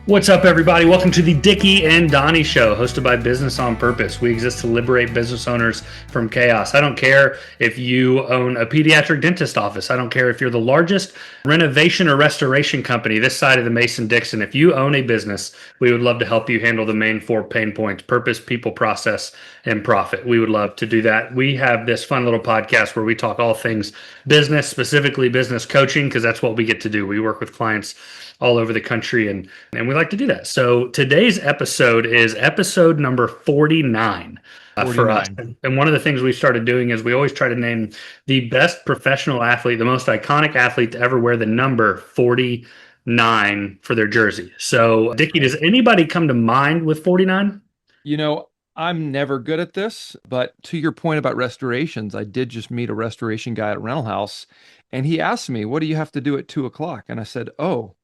What's up, everybody? Welcome to the Dickie and Donny Show, hosted by Business on Purpose. We exist to liberate business owners from chaos. I don't care if you own a pediatric dentist office. I don't care if you're the largest renovation or restoration company this side of the Mason-Dixon. If you own a business, we would love to help you handle the main four pain points: purpose, people, process, and profit. We would love to do that. We have this fun little podcast where we talk all things business, specifically business coaching, because that's what we get to do. We work with clients all over the country, and we like to do that. So today's episode is episode number 49 for us. And one of the things we started doing is we always try to name the best professional athlete, the most iconic athlete to ever wear the number 49 for their jersey. So Dickie, does anybody come to mind with 49? You know, I'm never good at this, but to your point about restorations, I did just meet a restoration guy at a rental house, and he asked me, "What do you have to do at 2:00?" And I said, "Oh,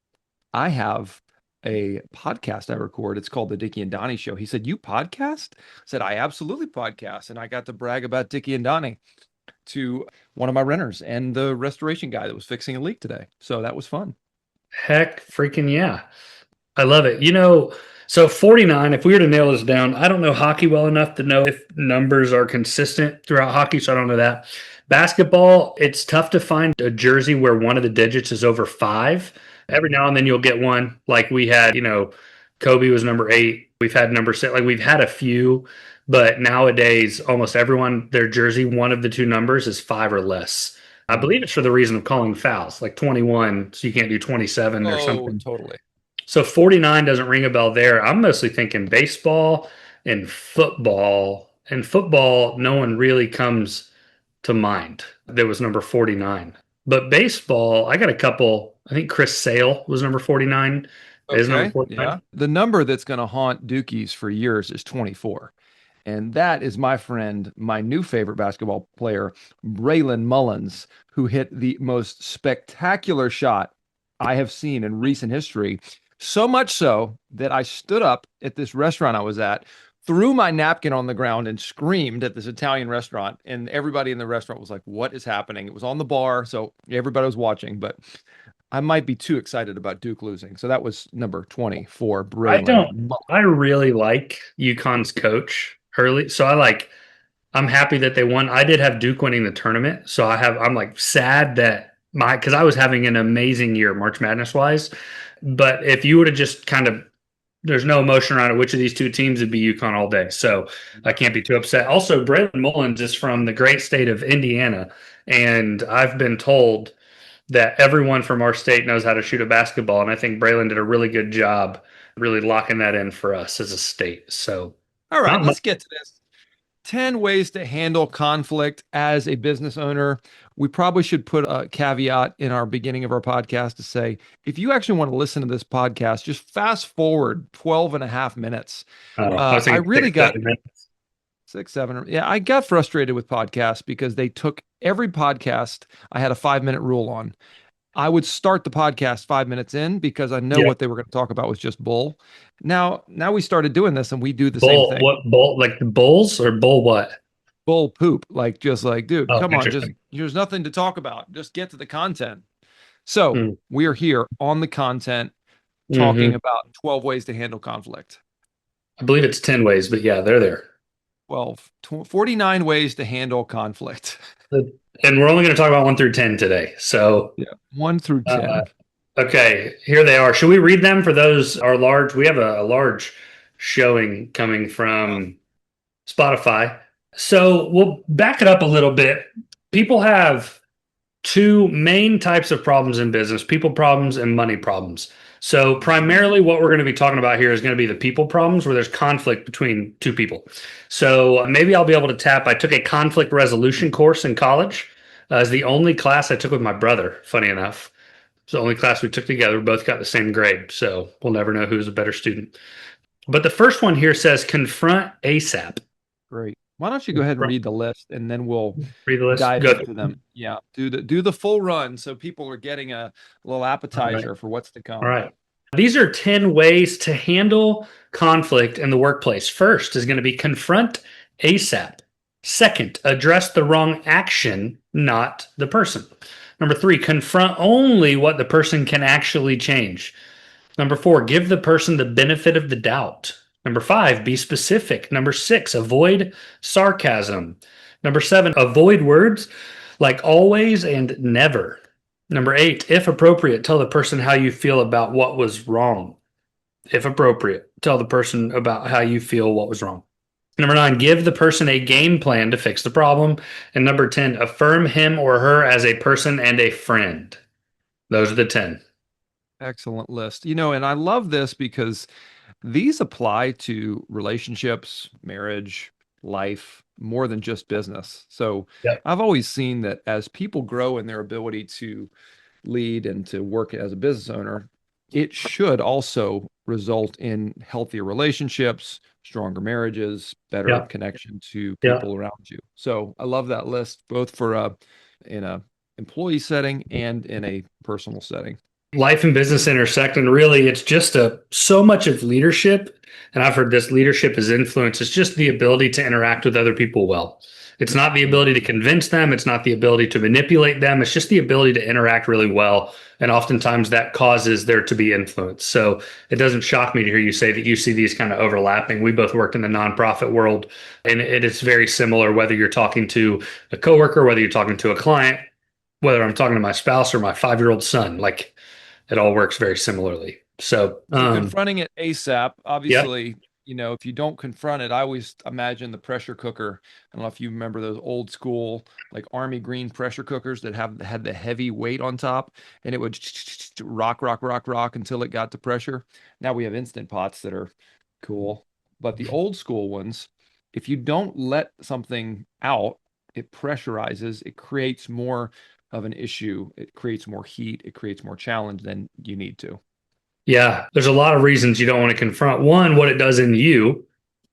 I have a podcast I record. It's called the Dickie and Donny Show." He said, "You podcast?" I said, "I absolutely podcast." And I got to brag about Dickie and Donny to one of my renters and the restoration guy that was fixing a leak today. So that was fun. Heck freaking yeah. I love it. So 49, if we were to nail this down, I don't know hockey well enough to know if numbers are consistent throughout hockey, so I don't know that. Basketball, it's tough to find a jersey where one of the digits is over 5. Every now and then you'll get one. Like we had, Kobe was number 8. We've had number 6. Like we've had a few, but nowadays almost everyone, their jersey, one of the two numbers is 5 or less. I believe it's for the reason of calling fouls, like 21, so you can't do 27 or something. Totally. So 49 doesn't ring a bell there. I'm mostly thinking baseball and football. And football, no one really comes to mind. There was number 49. But baseball, I got a couple. I think Chris Sale was number 49. Okay. Is number 49. Yeah. The number that's going to haunt Dookies for years is 24. And that is my friend, my new favorite basketball player, Braylon Mullins, who hit the most spectacular shot I have seen in recent history. So much so that I stood up at this restaurant I was at, threw my napkin on the ground and screamed at this Italian restaurant. And everybody in the restaurant was like, "What is happening?" It was on the bar, so everybody was watching, but I might be too excited about Duke losing. So that was number 24. I really like UConn's coach Hurley. So I'm happy that they won. I did have Duke winning the tournament. So I'm like sad that because I was having an amazing year March Madness wise. But if you would have just there's no emotion around it, which of these two teams would be UConn all day. So I can't be too upset. Also, Braylon Mullins is from the great state of Indiana. And I've been told that everyone from our state knows how to shoot a basketball. And I think Braylon did a really good job really locking that in for us as a state. So, all right, let's get to this. 10 ways to handle conflict as a business owner. We probably should put a caveat in our beginning of our podcast to say, if you actually want to listen to this podcast, just fast forward 12 and a half minutes. I really got 6, 7. Yeah, I got frustrated with podcasts because they took every podcast I had a 5-minute rule on. I would start the podcast 5 minutes in because I know what they were going to talk about was just bull. Now we started doing this and we do the same thing. What bull? Like the bulls or bull what? Bull poop. Dude, come on. There's nothing to talk about. Just get to the content. So we are here on the content talking about 12 ways to handle conflict. I believe it's 10 ways, but yeah, they're there. 49 ways to handle conflict. And we're only going to talk about 1 through 10 today. So 1 through 10. Okay, here they are. Should we read them for those are large? We have a large showing coming from Spotify. So we'll back it up a little bit. People have 2 main types of problems in business: people problems and money problems. So primarily what we're going to be talking about here is going to be the people problems where there's conflict between 2 people. So maybe I'll be able to I took a conflict resolution course in college. It's the only class I took with my brother, funny enough. It's the only class we took together. We both got the same grade, so we'll never know who's a better student. But the first one here says confront ASAP. Great. Why don't you go ahead and read the list, and then we'll read the list. Dive into them. Yeah, do the full run so people are getting a little appetizer for what's to come. All right. These are 10 ways to handle conflict in the workplace. First is going to be confront ASAP. Second, address the wrong action, not the person. Number 3, confront only what the person can actually change. Number 4, give the person the benefit of the doubt. Number 5, be specific. Number 6, avoid sarcasm. Number 7, avoid words like always and never. Number 8, if appropriate, tell the person how you feel about what was wrong. If appropriate, tell the person about how you feel what was wrong. Number 9, give the person a game plan to fix the problem. And number 10, affirm him or her as a person and a friend. Those are the 10. Excellent list. And I love this because these apply to relationships, marriage, life, more than just business. So Yep. I've always seen that as people grow in their ability to lead and to work as a business owner, it should also result in healthier relationships, stronger marriages, better Yep. connection to Yep. people around you. So I love that list, both for in a employee setting and in a personal setting. Life and business intersect, and really it's just so much of leadership, and I've heard this: leadership is influence. It's just the ability to interact with other people well. It's not the ability to convince them, it's not the ability to manipulate them, it's just the ability to interact really well, and oftentimes that causes there to be influence. So it doesn't shock me to hear you say that you see these kind of overlapping. We both worked in the nonprofit world, and it is very similar whether you're talking to a coworker, whether you're talking to a client, whether I'm talking to my spouse or my 5-year-old son. Like, it all works very similarly. So, So confronting it ASAP, yeah, obviously, if you don't confront it, I always imagine the pressure cooker. I don't know if you remember those old school, like Army green pressure cookers that had the heavy weight on top, and it would rock, rock, rock, rock until it got to pressure. Now we have instant pots that are cool, but the old school ones, if you don't let something out, it pressurizes, it creates more of an issue, it creates more heat, it creates more challenge than you need to. yeah, there's a lot of reasons you don't want to confront. One, what it does in you.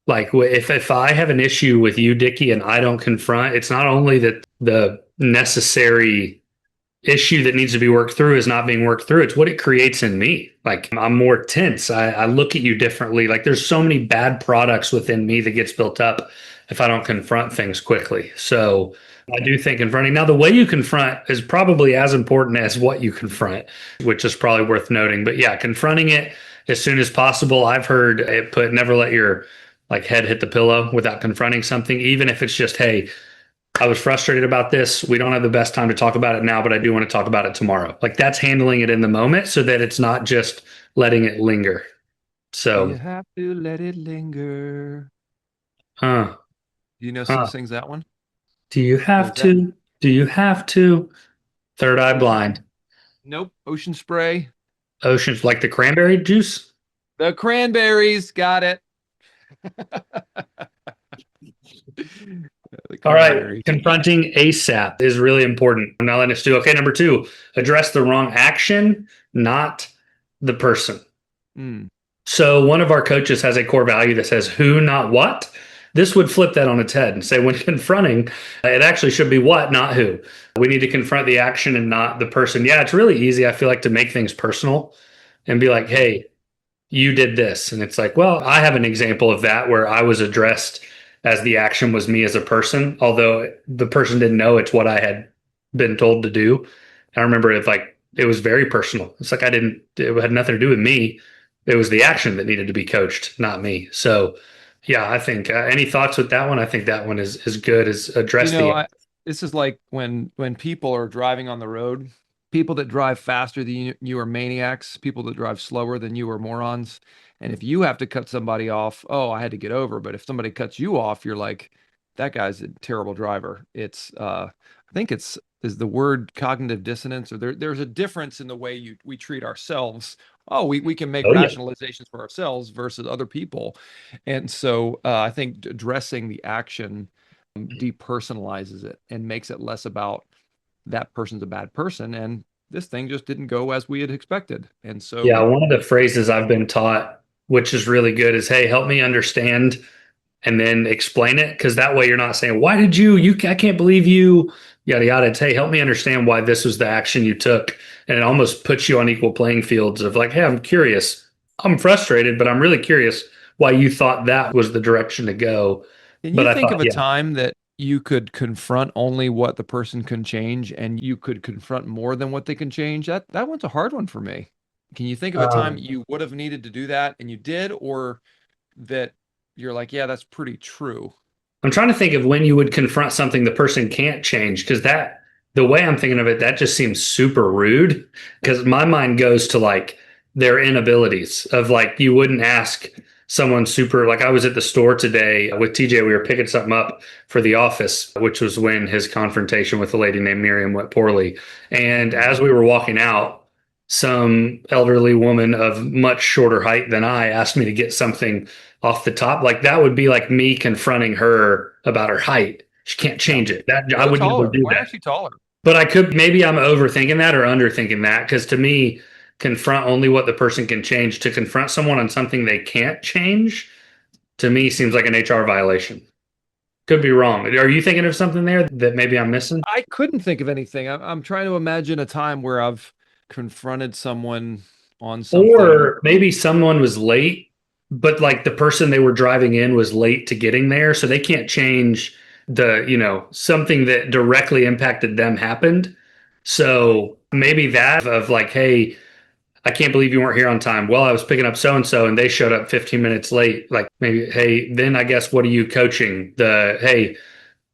Like, if I have an issue with you, Dickie, and I don't confront, it's not only that the necessary issue that needs to be worked through is not being worked through. It's what it creates in me. Like, I'm more tense. I look at you differently. Like, there's so many bad products within me that gets built up if I don't confront things quickly. So I do think confronting. Now, the way you confront is probably as important as what you confront, which is probably worth noting. But yeah, confronting it as soon as possible. I've heard it put never let your like head hit the pillow without confronting something, even if it's just, hey, I was frustrated about this. We don't have the best time to talk about it now, but I do want to talk about it tomorrow. Like, that's handling it in the moment so that it's not just letting it linger. You So, have to let it linger. huh, Do you know who huh. sings that one? Do you Or have is that to? Do you have to? Third Eye Ocean? Blind. Nope. Ocean Spray. Oceans like the cranberry juice. The Cranberries. Got it. The All right. Cranberries. Confronting ASAP is really important. Now let's do, okay, number 2, address the wrong action, not the person. Mm. So one of our coaches has a core value that says who, not what. This would flip that on its head and say when confronting, it actually should be what, not who. We need to confront the action and not the person. Yeah, it's really easy, I feel like, to make things personal and be like, hey, you did this. And it's like, well, I have an example of that where I was addressed as the action was me as a person, although the person didn't know it's what I had been told to do. I remember it like it was very personal. It's like it had nothing to do with me. It was the action that needed to be coached, not me. So, yeah, I think any thoughts with that one? I think that one is good. Is You address know, the I this is like when people are driving on the road, people that drive faster than you are maniacs, people that drive slower than you are morons. And if you have to cut somebody off, oh, I had to get over. But if somebody cuts you off, you're like, that guy's a terrible driver. It's I think it's is the word cognitive dissonance, or there's a difference in the way we treat ourselves. Oh, we can make oh yeah. rationalizations for ourselves versus other people. And so I think addressing the action depersonalizes it and makes it less about that person's a bad person and this thing just didn't go as we had expected. And Yeah, so one of the phrases I've been taught, which is really good, is hey, help me understand and then explain it. Cause that way you're not saying, why did I can't believe you, yada, yada. It's, hey, help me understand why this was the action you took. And it almost puts you on equal playing fields of like, hey, I'm curious. I'm frustrated, but I'm really curious why you thought that was the direction to go. can But you I think thought, of a yeah, time that you could confront only what the person can change and you could confront more than what they can change? That one's a hard one for me. Can you think of a time Um, you would have needed to do that and you did, or that you're like, yeah, that's pretty true? I'm trying to think of when you would confront something the person can't change, because that, the way I'm thinking of it, that just seems super rude. Because my mind goes to like their inabilities of like, you wouldn't ask someone super, like I was at the store today with TJ, we were picking something up for the office, which was when his confrontation with a lady named Miriam went poorly. And Mhm. as we were walking out, some elderly woman of much shorter height than I asked me to get something off the top. Like that would be like me confronting her about her height. She can't Yeah. change it. That I Go would never taller. do Why that. aren't you taller? But I could, maybe I'm overthinking that or underthinking that, because to me, confront only what the person can change. To confront someone on something they can't change, to me seems like an HR violation. Could be wrong. Are you thinking of something there that maybe I'm missing? I couldn't think of anything. I'm trying to imagine a time where I've confronted someone on something. Or maybe someone was late, but like the person they were driving in was late to getting there, so they can't change something that directly impacted them happened. So maybe that of like, hey, I can't believe you weren't here on time. Well, I was picking up so and so and they showed up 15 minutes late. Like maybe, hey, then I guess what are you coaching? Hey,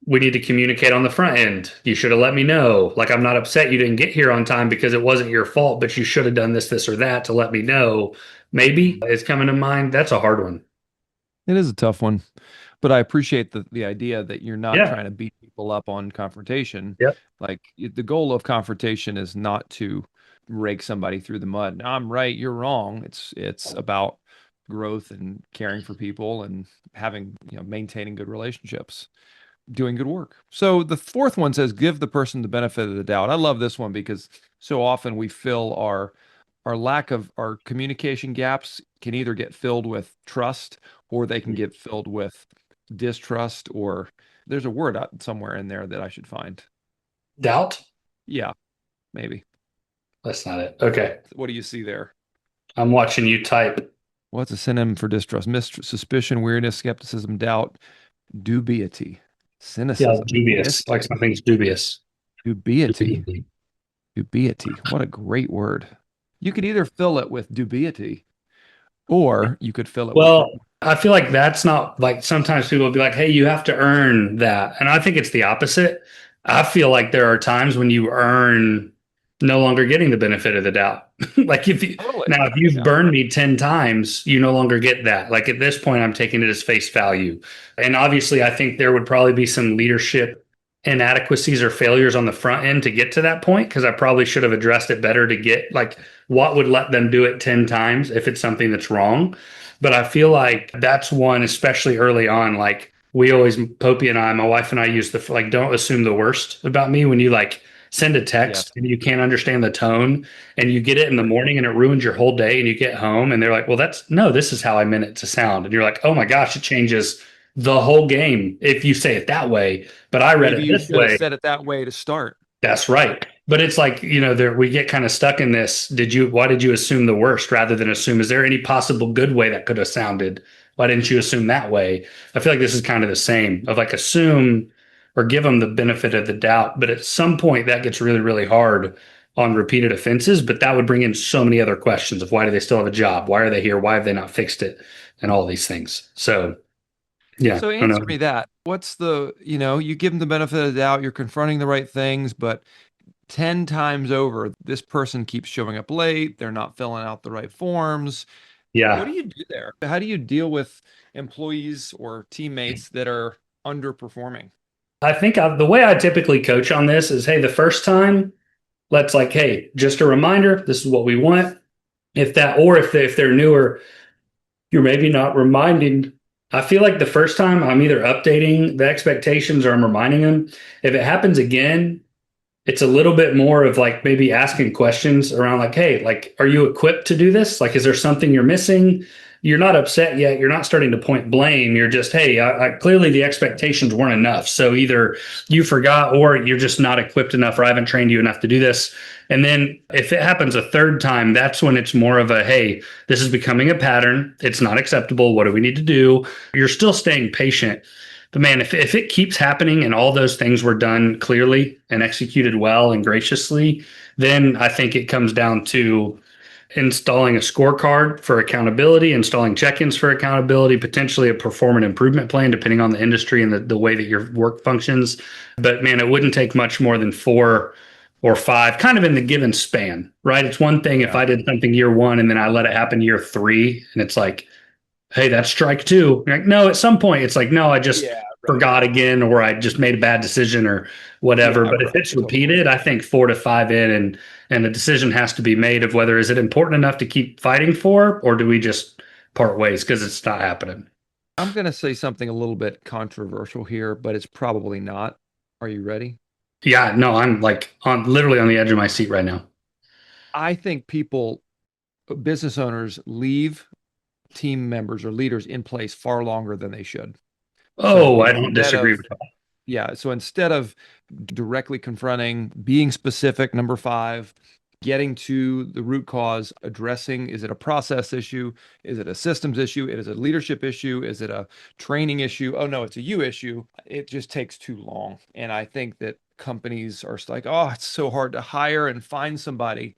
we need to communicate on the front end. You should have let me know. Like, I'm not upset you didn't get here on time because it wasn't your fault, but you should have done this, or that to let me know. Maybe it's coming to mind. That's a hard one. It is a tough one, but I appreciate the idea that you're not Yeah. trying to beat people up on confrontation. Yep. Like the goal of confrontation is not to rake somebody through the mud. I'm right, you're wrong. It's about growth and caring for people and having, maintaining good relationships, doing good work. So the fourth one says give the person the benefit of the doubt. I love this one because so often we fill our lack of our communication gaps can either get filled with trust or they can get filled with distrust, or there's a word out somewhere in there that I should find. Doubt? Yeah, maybe. That's not it. Okay. What do you see there? I'm watching you type. What's a synonym for distrust? Suspicion, weirdness, skepticism, doubt, dubiety, Yeah, cynicism, dubious. Like mystery, something's dubious. dubiety, dubiety. What a great word. You could either fill it with dubiety or you could fill it with Well, I feel like that's not like sometimes people will be like, hey, you have to earn that. And I think it's the opposite. I feel like there are times when you earn no longer getting the benefit of the doubt. Like totally. now, if you've Yeah. burned me 10 times, you no longer get that. Like at this point, I'm taking it as face value. And obviously, I think there would probably be some leadership inadequacies or failures on the front end to get to that point, because I probably should have addressed it better to get like what would let them do it 10 times if it's something that's wrong. But I feel like that's one, especially early on. Like we always, Popey and I, my wife and I use the like, don't assume the worst about me when you like send a Yes. text and you can't understand the tone and you get it in the morning and it ruins your whole day and you get home and they're like, well, that's no, this is how I meant it to sound. And you're like, oh my gosh, it changes the whole game if you say it that way. But I read Maybe it you this should have way. said it that way to start. That's right. But it's like, there we get kind of stuck in this. Why did you assume the worst rather than assume, is there any possible good way that could have sounded? Why didn't you assume that way? I feel like this is kind of the same of like assume or give them the benefit of the doubt. But at some point that gets really, really hard on repeated offenses. But that would bring in so many other questions of why do they still have a job? Why are they here? Why have they not fixed it? And all these things. So yeah, So I don't answer know. me that. What's you give them the benefit of the doubt, you're confronting the right things, but 10 times over, this person keeps showing up late, they're not filling out the right forms. What do Yeah. you do there? How do you deal with employees or teammates that are underperforming? I think the way I typically coach on this is, hey, the first time, let's like, hey, just a reminder, this is what we want. If that, or if they're newer, you're maybe not reminding. I feel like the first time I'm either updating the expectations or I'm reminding them. If it happens again, it's a little bit more of like maybe asking questions around like, hey, like, are you equipped to do this? Like, is there something you're missing? You're not upset yet. You're not starting to point blame. You're just, hey, clearly the expectations weren't enough. So either you forgot or you're just not equipped enough or I haven't trained you enough to do this. And then if it happens a third time, that's when it's more of a, hey, this is becoming a pattern. It's not acceptable. What do we need to do? You're still staying patient. But man, if it keeps happening and all those things were done clearly and executed well and graciously, then I think it comes down to, installing a scorecard for accountability, installing check-ins for accountability, potentially a performance improvement plan, depending on the industry and the way that your work functions. But man, it wouldn't take much more than 4 or 5, kind of in the given span, right? It's one thing if Yeah. I did something year one and then I let it happen year 3, and it's like, hey, that's strike 2. You're like, no, at some point it's like, no, I just Yeah. Right. forgot again, or I just made a bad decision or whatever. Yeah. But if Right. it's Totally. repeated, I think 4 to 5 in, and a decision has to be made of whether is it important enough to keep fighting for, or do we just part ways because it's not happening. I'm going to say something a little bit controversial here, but it's probably not. Are you ready? Yeah, no, I'm like on literally on the edge of my seat right now. I think business owners leave team members or leaders in place far longer than they should. So Oh, I don't disagree with that. instead of directly confronting, being specific, number 5, getting to the root cause, addressing, is it a process issue? Is it a systems issue? Is it a leadership issue? Is it a training issue? Oh no, it's a you issue. It just takes too long. And I think that companies are like, oh, it's so hard to hire and find somebody.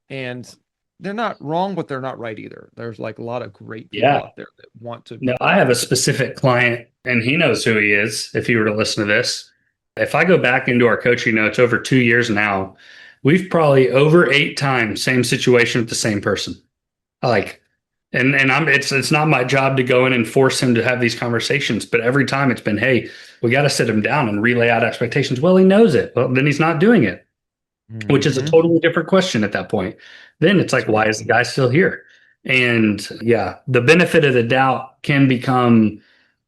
And they're not wrong, but they're not right either. There's like a lot of great people Yeah. out there that want to. No, I have a specific client, and he knows who he is if he were to listen to this. If I go back into our coaching notes over 2 years now, we've probably over 8 times same situation with the same person. Like, and I'm it's not my job to go in and force him to have these conversations, but every time it's been, hey, we got to sit him down and relay out expectations. Well, he knows it. Well, then he's not doing it, which is a Mhm. totally different question at that point. Then it's like, That's right. why is the guy still here? And yeah, the benefit of the doubt can become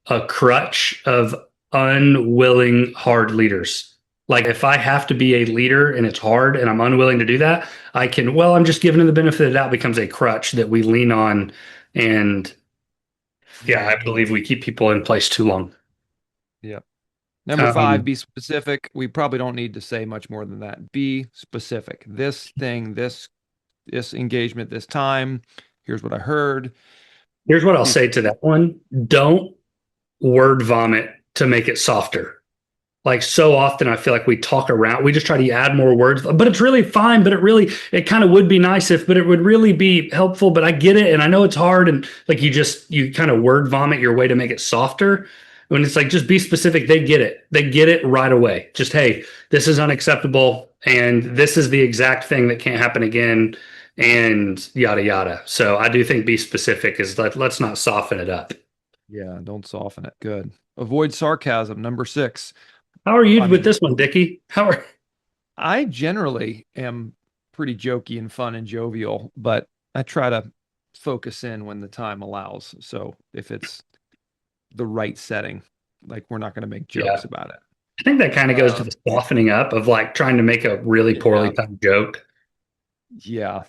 a crutch of unwilling hard leaders. Like if I have to be a leader and it's hard and I'm unwilling to do that, I can, well, I'm just giving them the benefit of the doubt becomes a crutch that we lean on. And yeah, I Mhm. believe we keep people in place too long. Yeah. Number 5, Um, be specific. We probably don't need to say much more than that. Be specific. This thing, this engagement, this time. Here's what I heard. Here's what I'll Be say to that one. Don't word vomit to make it softer. Like so often I feel like we talk around, we just try to add more words, but it's really fine. But it kind of would be nice if, but it would really be helpful. But I get it. And I know it's hard. And like you kind of word vomit your way to make it softer. When it's like, just be specific. They get it. They get it right away. Just, hey, this is unacceptable. And this is the exact thing that can't happen again. And yada, yada. So I do think be specific is like, let's not soften it up. Yeah, don't soften it. Good. Avoid sarcasm. Number 6. How are I you with mean, this one, Dickie? How are I generally am pretty jokey and fun and jovial, but I try to focus in when the time allows. So if it's the right setting, like we're not going to make yeah. jokes about it. I think that kind of goes to Uh, the softening up of like trying to make a really poorly yeah, timed joke. yeah.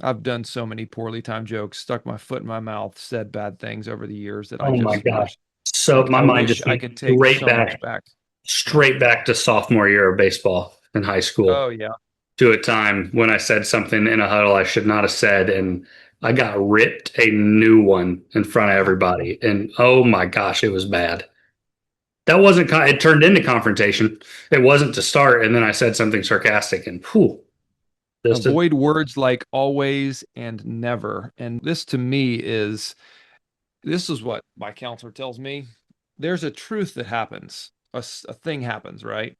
I've done so many poorly timed jokes, stuck my foot in my mouth, said bad things over the years that I Oh my just gosh. wish, So like, my I mind wish just I went could take so much back. Yeah. straight back to sophomore year of baseball in high school Oh, yeah. to a time when I said something in a huddle I should not have said. And I got ripped a new one in front of everybody. And oh my gosh, it was bad. That wasn't, it turned into confrontation. It wasn't to start. And then I said something sarcastic and whew, just a, Avoid words like always and never. And this is what my counselor tells me. There's a truth that happens, a thing happens, right?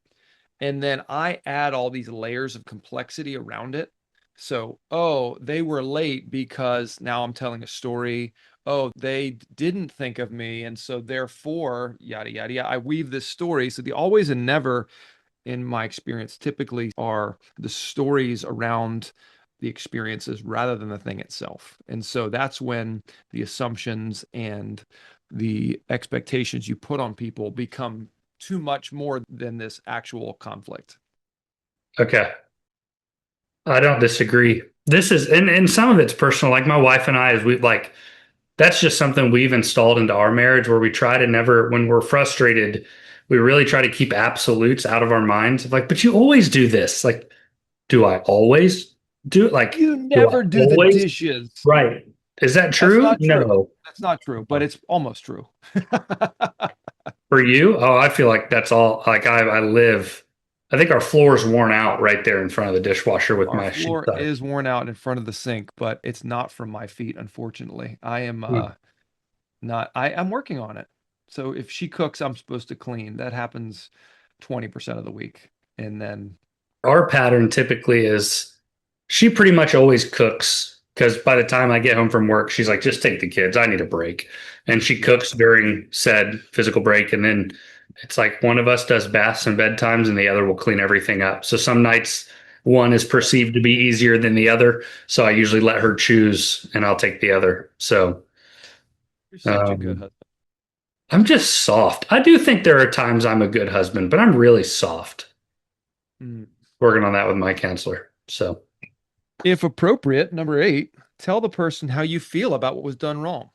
And then I add all these layers of complexity around it. So, oh, they were late because now I'm telling a story. Oh, they didn't think of me. And so therefore, yada, yada, yada. I weave this story. So the always and never, in my experience, typically are the stories around the experiences rather than the thing itself. And so that's when the assumptions and the expectations you put on people become too much more than this actual conflict. okay. I don't disagree. This is, and some of it's personal. Like my wife and I, is we like, that's just something we've installed into our marriage where we try to never, when we're frustrated, we really try to keep absolutes out of our minds. Like, but you always do this. Like, do I always do it? Like, You do I never do the always? dishes. Right. Is that That's true? not true. No. That's not true, but it's almost true. For you? Oh, I feel like that's all. Like I live I think our floor is worn out right there in front of the dishwasher with Our my sheet floor size. is worn out in front of the sink, but it's not from my feet, unfortunately. I am not I'm working on it. So if she cooks, I'm supposed to clean. That happens 20% of the week. And then Our pattern typically is she pretty much always cooks because by the time I get home from work, she's like, just take the kids. I need a break. And she yeah. cooks during said physical break. And then it's like one of us does baths and bedtimes and the other will clean everything up. So some nights one is perceived to be easier than the other. So I usually let her choose and I'll take the other. So You're such a good um, husband. I'm just soft. I do think there are times I'm a good husband, but I'm really soft. Mm. Working on that with my counselor. So If appropriate, number 8, tell the person how you feel about what was done wrong.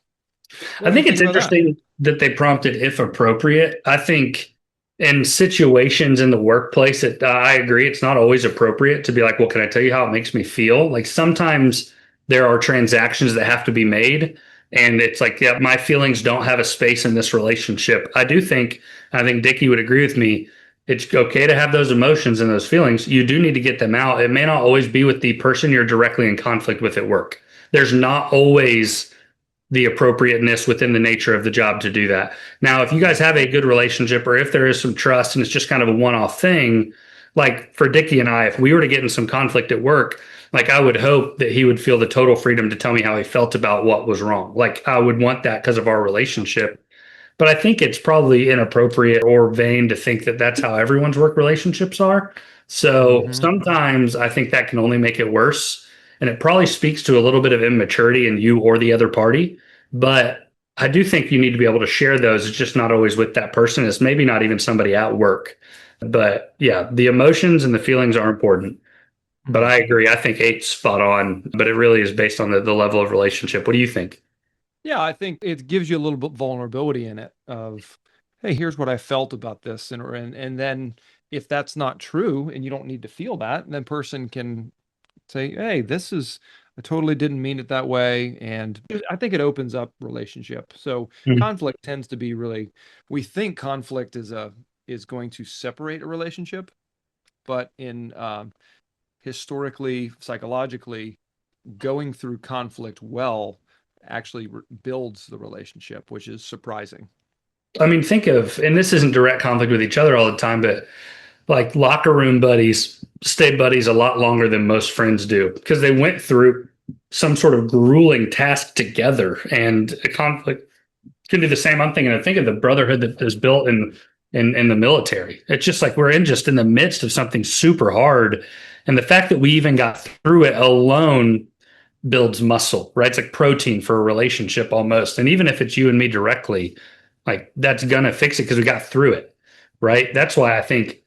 What I do you think think it's about that? interesting that they prompted if appropriate. I think in situations in the workplace, I agree, it's not always appropriate to be like, well, can I tell you how it makes me feel? Like sometimes there are transactions that have to be made. And it's like, yeah, my feelings don't have a space in this relationship. I think Dickie would agree with me. It's okay to have those emotions and those feelings. You do need to get them out. It may not always be with the person you're directly in conflict with at work. There's not always the appropriateness within the nature of the job to do that. Now, if you guys have a good relationship or if there is some trust and it's just kind of a one-off thing, like for Dickie and I, if we were to get in some conflict at work, like I would hope that he would feel the total freedom to tell me how he felt about what was wrong. Like I would want that because of our relationship. But I think it's probably inappropriate or vain to think that that's how everyone's work relationships are. So Mm-hmm. sometimes I think that can only make it worse. And it probably speaks to a little bit of immaturity in you or the other party. But I do think you need to be able to share those. It's just not always with that person. It's maybe not even somebody at work. But yeah, the emotions and the feelings are important. But Mm. I agree. I think eight's spot on, but it really is based on the level of relationship. What do you think? Yeah, I think it gives you a little bit vulnerability in it of, hey, here's what I felt about this. And then if that's not true and you don't need to feel that, then person can say, hey, I totally didn't mean it that way. And I think it opens up relationship. So Mhm. conflict tends to be really, we think conflict is going to separate a relationship, but in historically, psychologically, going through conflict well actually builds the relationship, which is surprising. I mean, think of, and this isn't direct conflict with each other all the time, but like locker room buddies stay buddies a lot longer than most friends do because they went through some sort of grueling task together. And a conflict can do the same. I'm thinking, I think of the brotherhood that is built in the military. It's just like we're just in the midst of something super hard. And the fact that we even got through it alone builds muscle, right? It's like protein for a relationship almost. And even if it's you and me directly, like that's gonna fix it because we got through it, right? That's why I think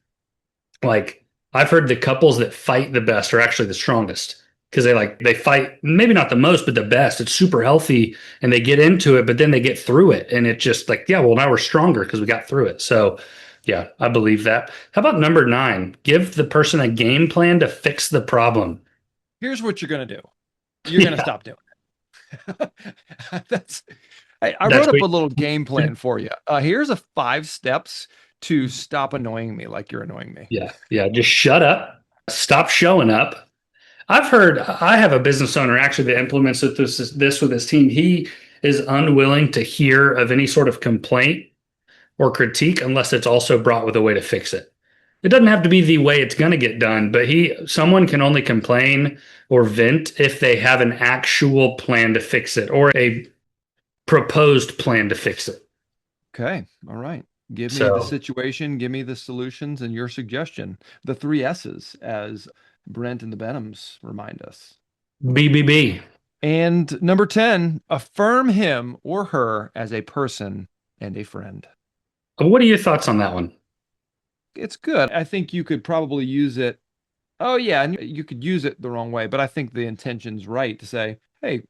like I've heard the couples that fight the best are actually the strongest because they fight maybe not the most but the best. It's super healthy and they get into it, but then they get through it and it just like yeah, well now we're stronger because we got through it. So yeah, I believe that. How about number 9? Give the person a game plan to fix the problem. Here's what you're going to do. You're going to Yeah, stop doing it. That's I that's wrote up what. a little game plan for you. Here's a 5 steps to stop annoying me like you're annoying me. Yeah, yeah. Just shut up. Stop showing up. I have a business owner actually that implements this with his team. He is unwilling to hear of any sort of complaint or critique unless it's also brought with a way to fix it. It doesn't have to be the way it's going to get done, but someone can only complain or vent if they have an actual plan to fix it or a proposed plan to fix it. Okay. All right. Give me the So situation, give me the solutions and your suggestion. The 3 S's, as Brent and the Benhams remind us. BBB. And number 10, affirm him or her as a person and a friend. What are your thoughts on that one? It's good. I think you could probably use it. Oh, yeah. And you could use it the wrong way, but I think the intention's right to say, hey,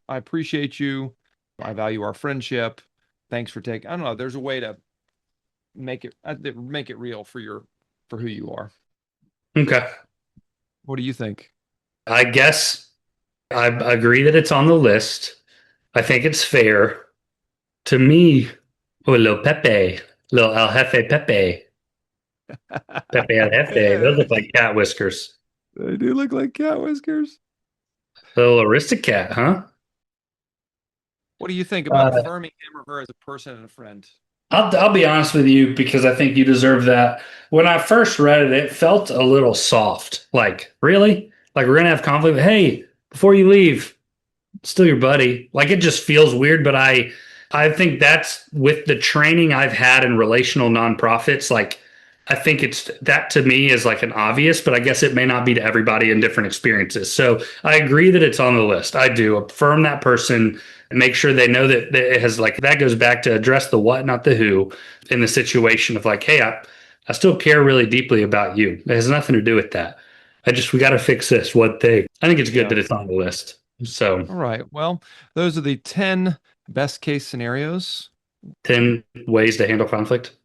I appreciate you. I value our friendship. Thanks for taking, I don't know. There's a way to make it real for who you are. Okay. What do you think? I guess I agree that it's on the list. I think it's fair. To me, oh, little Pepe, little El Jefe Pepe. Pepe al Jefe. Those look like cat whiskers. They do look like cat whiskers. A little Aristocat, huh? What do you think about Uh, affirming him or her as a person and a friend? I'll be honest with you because I think you deserve that. When I first read it, it felt a little soft. Like, really? Like we're gonna have conflict. Hey, before you leave, still your buddy. Like it just feels weird, but I think that's with the training I've had in relational nonprofits, like I think it's that to me is like an obvious, but I guess it may not be to everybody in different experiences. So I agree that it's on the list. I do affirm that person and make sure they know that it has like that goes back to address the what, not the who in the situation of like, hey, I still care really deeply about you. It has nothing to do with that. We got to fix this one thing. I think it's good Yeah. that it's on the list. So All right. Well, those are the 10 best case scenarios. 10 ways to handle conflict.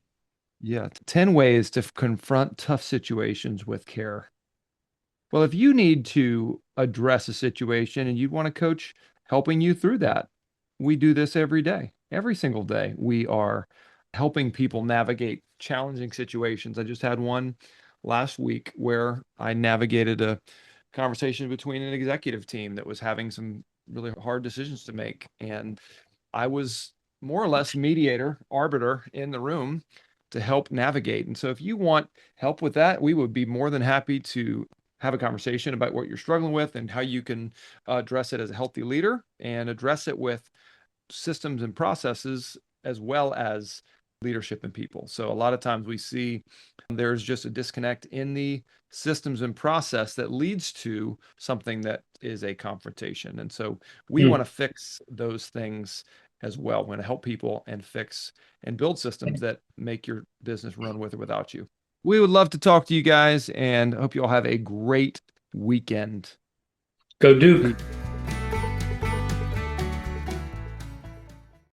Yeah. 10 ways to confront tough situations with care. Well, if you need to address a situation and you want a coach helping you through that, we do this every day. Every single day, we are helping people navigate challenging situations. I just had one last week where I navigated a conversation between an executive team that was having some really hard decisions to make. And I was more or less mediator, arbiter in the room to help navigate. And so if you want help with that, we would be more than happy to have a conversation about what you're struggling with and how you can address it as a healthy leader and address it with systems and processes as well as leadership and people. So a lot of times we see there's just a disconnect in the systems and process that leads to something that is a confrontation. And so we want to fix those things as well. We want to help people and fix and build systems that make your business run with or without you. We would love to talk to you guys and hope you all have a great weekend. Go Duke.